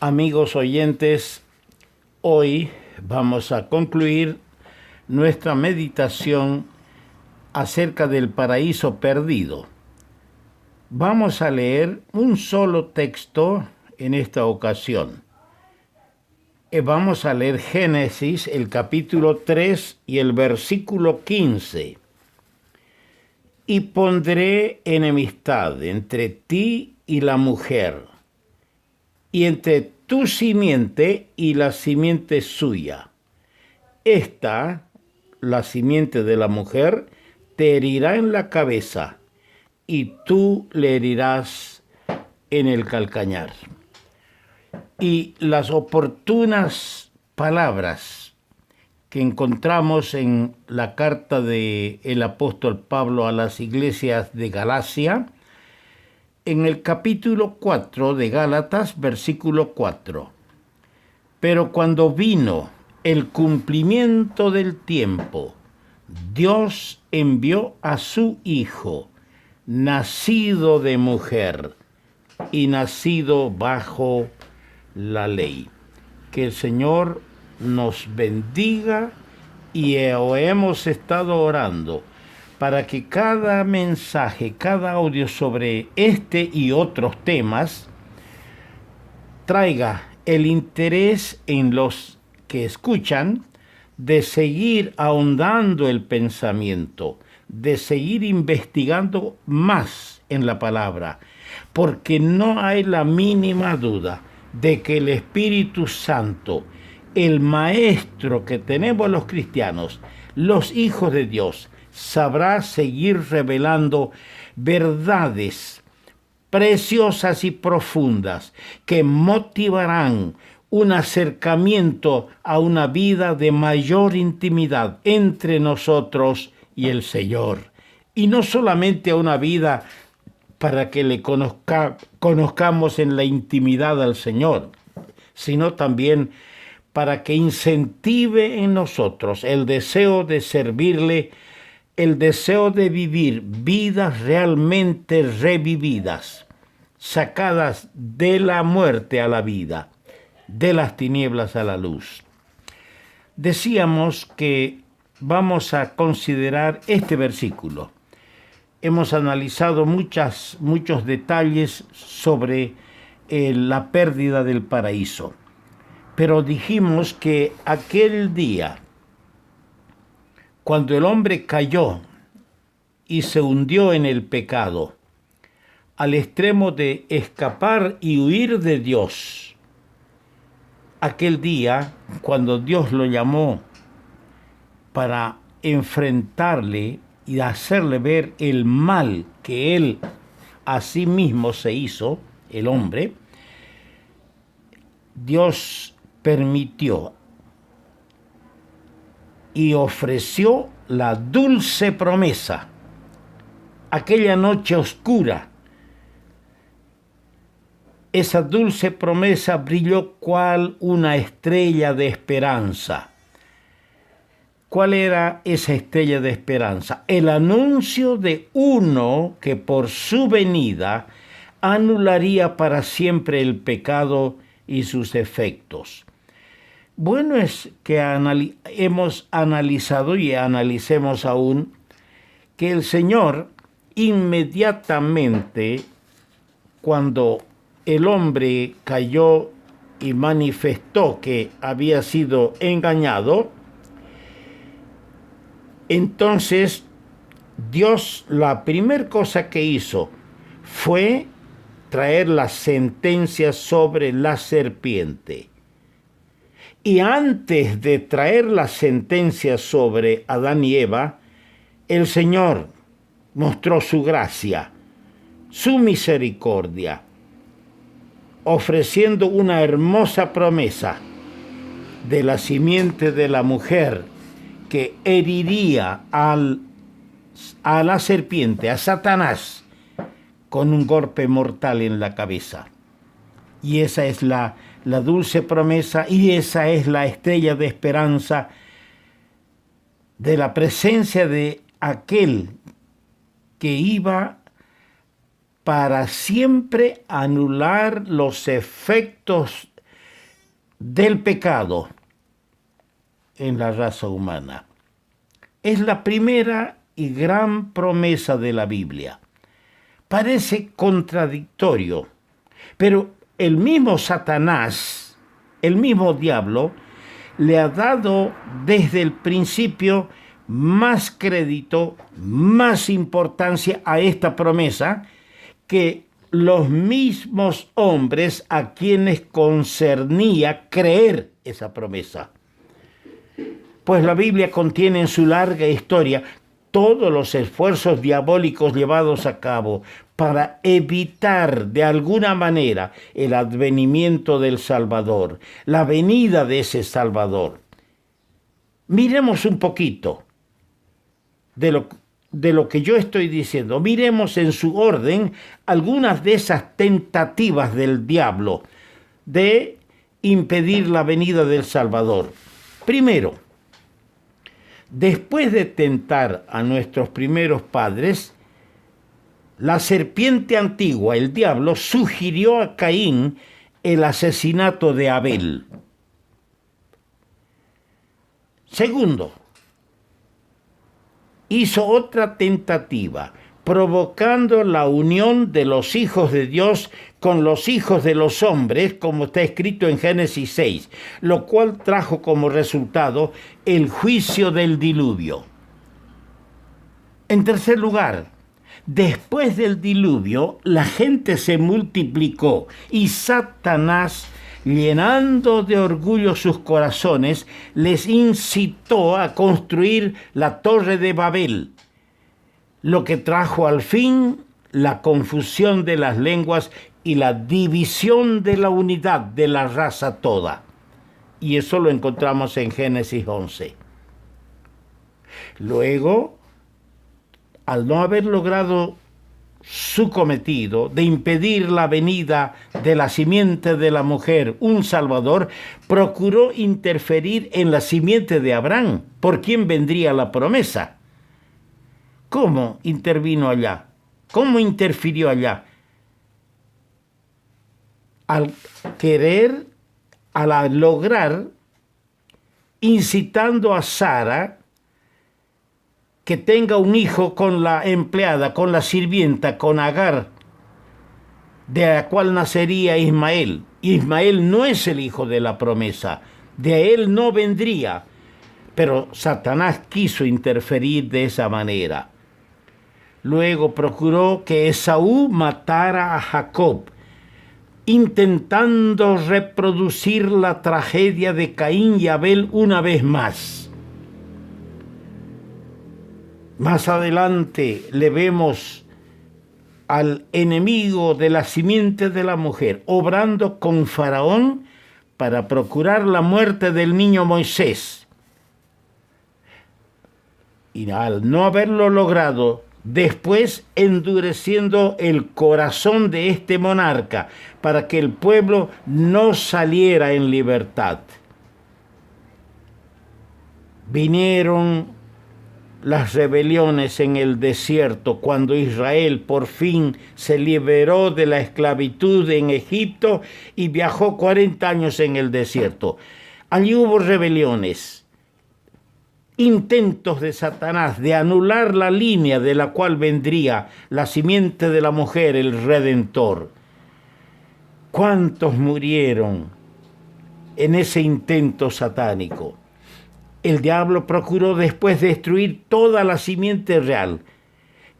Amigos oyentes, hoy vamos a concluir nuestra meditación acerca del paraíso perdido. Vamos a leer un solo texto en esta ocasión. Vamos a leer Génesis, el capítulo 3 y el versículo 15. Y pondré enemistad entre ti y la mujer, y entre tu simiente y la simiente suya. Esta, la simiente de la mujer, te herirá en la cabeza, y tú le herirás en el calcañar. Y las oportunas palabras que encontramos en la carta del apóstol Pablo a las iglesias de Galacia, en el capítulo 4 de Gálatas, versículo 4. Pero cuando vino el cumplimiento del tiempo, Dios envió a su Hijo, nacido de mujer y nacido bajo la ley. Que el Señor nos bendiga y hemos estado orando para que cada mensaje, cada audio sobre este y otros temas traiga el interés en los que escuchan de seguir ahondando el pensamiento, de seguir investigando más en la palabra, porque no hay la mínima duda de que el Espíritu Santo, el Maestro que tenemos los cristianos, los hijos de Dios, sabrá seguir revelando verdades preciosas y profundas que motivarán un acercamiento a una vida de mayor intimidad entre nosotros y el Señor. Y no solamente a una vida para que le conozcamos en la intimidad al Señor, sino también para que incentive en nosotros el deseo de servirle, el deseo de vivir vidas realmente revividas, sacadas de la muerte a la vida, de las tinieblas a la luz. Decíamos que vamos a considerar este versículo. Hemos analizado muchos detalles sobre la pérdida del paraíso, pero dijimos que aquel día, cuando el hombre cayó y se hundió en el pecado, al extremo de escapar y huir de Dios, aquel día, cuando Dios lo llamó para enfrentarle y hacerle ver el mal que él a sí mismo se hizo, el hombre, Dios permitió y ofreció la dulce promesa. Aquella noche oscura, esa dulce promesa brilló cual una estrella de esperanza. ¿Cuál era esa estrella de esperanza? El anuncio de uno que por su venida anularía para siempre el pecado y sus efectos. Bueno es que hemos analizado y analicemos aún que el Señor inmediatamente, cuando el hombre cayó y manifestó que había sido engañado, entonces Dios, la primera cosa que hizo fue traer la sentencia sobre la serpiente. Y antes de traer la sentencia sobre Adán y Eva, el Señor mostró su gracia, su misericordia, ofreciendo una hermosa promesa de la simiente de la mujer que heriría a la serpiente, a Satanás, con un golpe mortal en la cabeza. Y esa es la dulce promesa, y esa es la estrella de esperanza de la presencia de aquel que iba para siempre anular los efectos del pecado en la raza humana. Es la primera y gran promesa de la Biblia. Parece contradictorio, pero el mismo Satanás, el mismo diablo, le ha dado desde el principio más crédito, más importancia a esta promesa que los mismos hombres a quienes concernía creer esa promesa. Pues la Biblia contiene en su larga historia todos los esfuerzos diabólicos llevados a cabo para evitar de alguna manera el advenimiento del Salvador, la venida de ese Salvador. Miremos un poquito de lo que yo estoy diciendo. Miremos en su orden algunas de esas tentativas del diablo de impedir la venida del Salvador. Primero, después de tentar a nuestros primeros padres, la serpiente antigua, el diablo, sugirió a Caín el asesinato de Abel. Segundo, hizo otra tentativa, provocando la unión de los hijos de Dios con los hijos de los hombres, como está escrito en Génesis 6, lo cual trajo como resultado el juicio del diluvio. En tercer lugar, después del diluvio, la gente se multiplicó y Satanás, llenando de orgullo sus corazones, les incitó a construir la Torre de Babel, lo que trajo al fin la confusión de las lenguas y la división de la unidad de la raza toda. Y eso lo encontramos en Génesis 11. Luego, al no haber logrado su cometido de impedir la venida de la simiente de la mujer, un Salvador, procuró interferir en la simiente de Abraham, por quien vendría la promesa. ¿Cómo intervino allá? ¿Cómo interfirió allá? Al lograr, incitando a Sara que tenga un hijo con la empleada, con la sirvienta, con Agar, de la cual nacería Ismael. Ismael no es el hijo de la promesa, de él no vendría, pero Satanás quiso interferir de esa manera. Luego procuró que Esaú matara a Jacob, intentando reproducir la tragedia de Caín y Abel una vez más. Más adelante le vemos al enemigo de la simiente de la mujer obrando con Faraón para procurar la muerte del niño Moisés. Y al no haberlo logrado, después endureciendo el corazón de este monarca para que el pueblo no saliera en libertad. Vinieron las rebeliones en el desierto cuando Israel por fin se liberó de la esclavitud en Egipto y viajó 40 años en el desierto. Allí hubo rebeliones, intentos de Satanás de anular la línea de la cual vendría la simiente de la mujer, el Redentor. ¿Cuántos murieron en ese intento satánico? El diablo procuró después destruir toda la simiente real,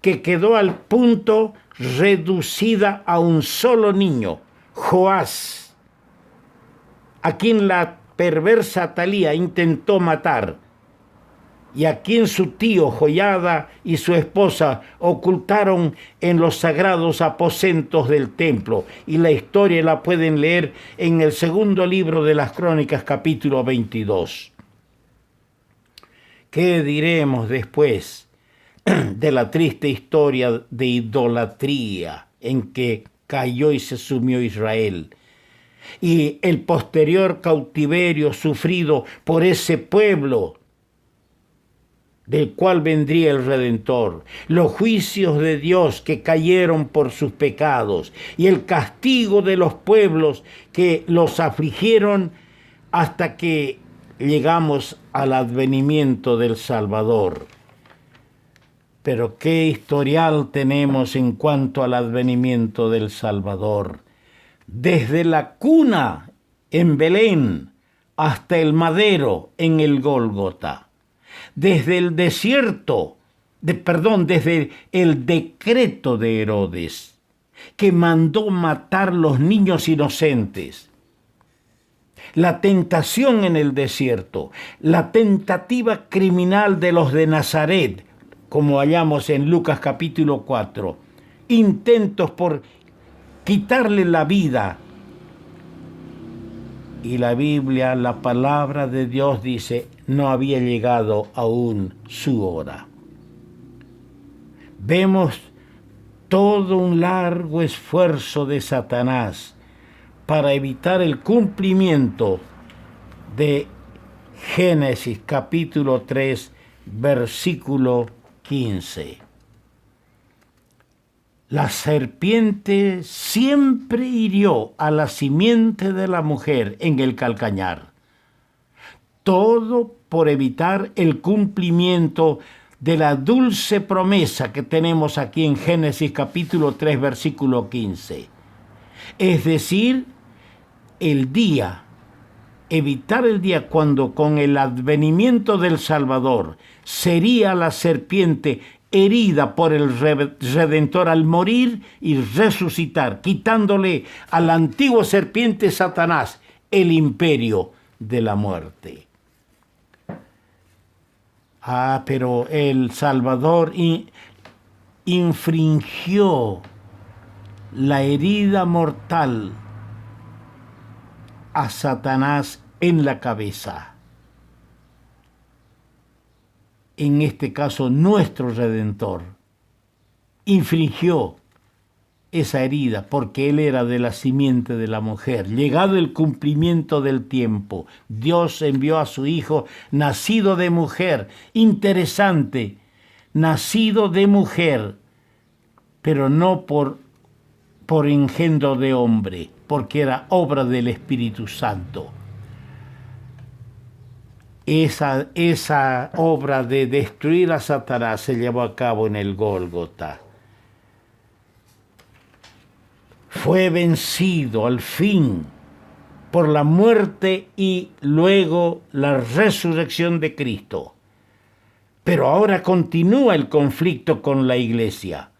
que quedó al punto reducida a un solo niño, Joás, a quien la perversa Atalía intentó matar, y a quien su tío Joiada y su esposa ocultaron en los sagrados aposentos del templo. Y la historia la pueden leer en el segundo libro de las Crónicas, capítulo 22. ¿Qué diremos después de la triste historia de idolatría en que cayó y se sumió Israel? Y el posterior cautiverio sufrido por ese pueblo del cual vendría el Redentor, los juicios de Dios que cayeron por sus pecados y el castigo de los pueblos que los afligieron hasta que llegamos al advenimiento del Salvador. Pero qué historial tenemos en cuanto al advenimiento del Salvador. Desde la cuna en Belén hasta el madero en el Gólgota. Desde el desierto, desde el decreto de Herodes, que mandó matar los niños inocentes. La tentación en el desierto, la tentativa criminal de los de Nazaret, como hallamos en Lucas capítulo 4, intentos por quitarle la vida. Y la Biblia, la palabra de Dios dice, no había llegado aún su hora. Vemos todo un largo esfuerzo de Satanás para evitar el cumplimiento de Génesis capítulo 3, versículo 15. La serpiente siempre hirió a la simiente de la mujer en el calcañar. Todo por evitar el cumplimiento de la dulce promesa que tenemos aquí en Génesis capítulo 3, versículo 15. Es decir, evitar el día cuando con el advenimiento del Salvador sería la serpiente herida por el Redentor al morir y resucitar, quitándole a la antigua serpiente Satanás el imperio de la muerte. Pero el Salvador infringió la herida mortal a Satanás en la cabeza. En este caso, nuestro Redentor infringió esa herida porque Él era de la simiente de la mujer. Llegado el cumplimiento del tiempo, Dios envió a su Hijo nacido de mujer. Interesante, nacido de mujer, pero no por engendro de hombre, porque era obra del Espíritu Santo. Esa obra de destruir a Satanás se llevó a cabo en el Gólgota. Fue vencido al fin por la muerte y luego la resurrección de Cristo. Pero ahora continúa el conflicto con la iglesia.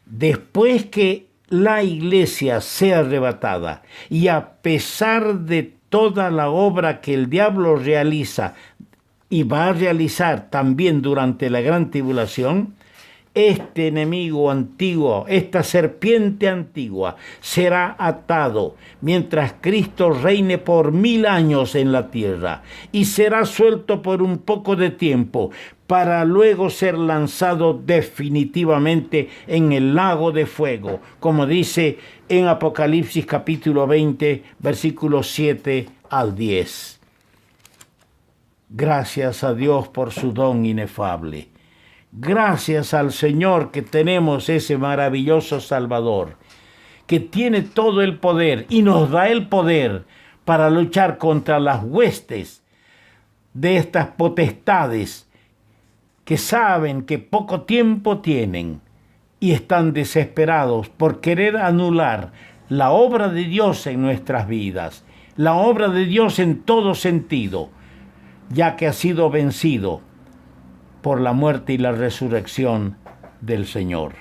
Después que la iglesia sea arrebatada y a pesar de toda la obra que el diablo realiza y va a realizar también durante la gran tribulación, este enemigo antiguo, esta serpiente antigua, será atado mientras Cristo reine por 1000 años en la tierra y será suelto por un poco de tiempo para luego ser lanzado definitivamente en el lago de fuego, como dice en Apocalipsis capítulo 20, versículos 7 al 10. Gracias a Dios por su don inefable. Gracias al Señor que tenemos ese maravilloso Salvador, que tiene todo el poder y nos da el poder para luchar contra las huestes de estas potestades que saben que poco tiempo tienen y están desesperados por querer anular la obra de Dios en nuestras vidas, la obra de Dios en todo sentido, ya que ha sido vencido por la muerte y la resurrección del Señor.